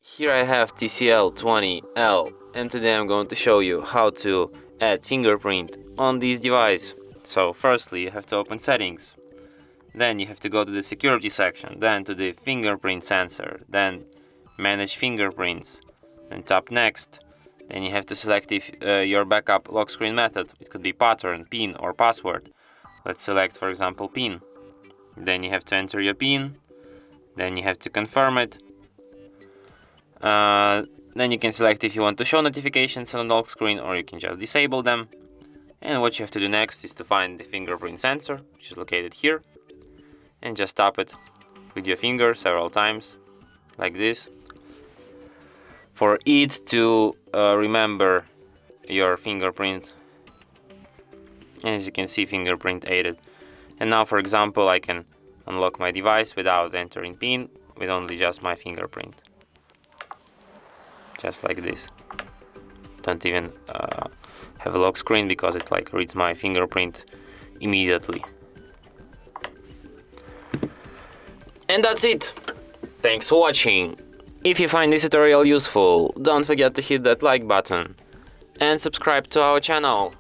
Here I have TCL 20L, and today I'm going to show you how to add fingerprint on this device. So firstly you have to open settings, then you have to go to the security section, then to the fingerprint sensor, then manage fingerprints, then tap next. Then you have to select if your backup lock screen method. It could be pattern, PIN or password. Let's select for example PIN. Then you have to enter your PIN, then you have to confirm it. Then you can select if you want to show notifications on the lock screen or you can just disable them. And what you have to do next is to find the fingerprint sensor, which is located here, and just tap it with your finger several times, like this, for it to remember your fingerprint. And as you can see, fingerprint aided. And now for example I can unlock my device without entering PIN, with only just my fingerprint. Just like this. Don't even have a lock screen because it reads my fingerprint immediately. And that's it. Thanks for watching. If you find this tutorial useful, don't forget to hit that like button and subscribe to our channel.